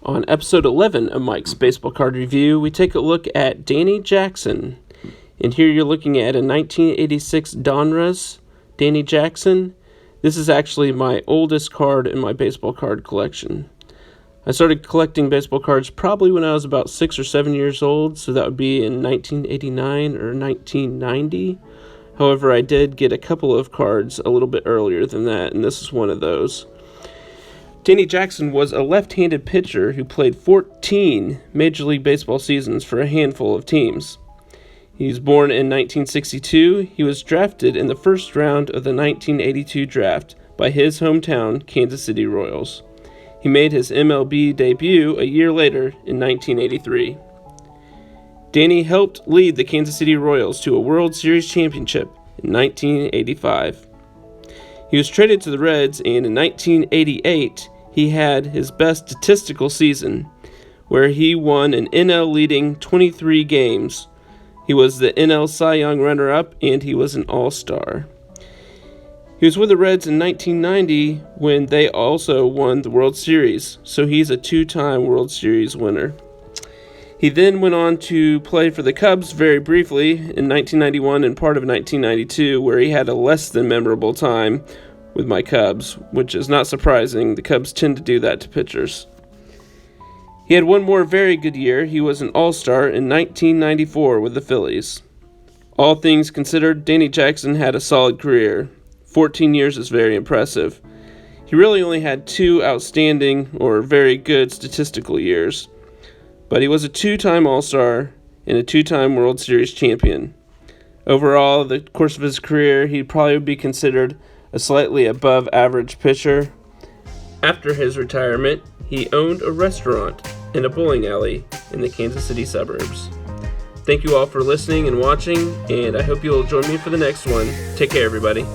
On episode 11 of Mike's Baseball Card Review, we take a look at Danny Jackson. And here you're looking at a 1986 Donruss Danny Jackson. This is actually my oldest card in my baseball card collection. I started collecting baseball cards probably when I was about 6 or 7 years old, so that would be in 1989 or 1990. However, I did get a couple of cards a little bit earlier than that, and this is one of those. Danny Jackson was a left-handed pitcher who played 14 Major League Baseball seasons for a handful of teams. He was born in 1962. He was drafted in the first round of the 1982 draft by his hometown, Kansas City Royals. He made his MLB debut a year later in 1983. Danny helped lead the Kansas City Royals to a World Series championship in 1985. He was traded to the Reds, and in 1988, he had his best statistical season, where he won an NL leading 23 games. He was the NL Cy Young runner-up, and he was an All-Star. He was with the Reds in 1990 when they also won the World Series, so he's a two-time World Series winner. He then went on to play for the Cubs very briefly in 1991 and part of 1992, where he had a less than memorable time with my Cubs, which is not surprising. The Cubs tend to do that to pitchers. He had one more very good year. He was an All-Star in 1994 with the Phillies. All things considered, Danny Jackson had a solid career. 14 years is very impressive. He really only had 2 outstanding or very good statistical years. But he was a 2-time All-Star and a 2-time World Series champion. Overall, the course of his career, he'd probably be considered a slightly above average pitcher. After his retirement, he owned a restaurant and a bowling alley in the Kansas City suburbs. Thank you all for listening and watching, and I hope you'll join me for the next one. Take care, everybody.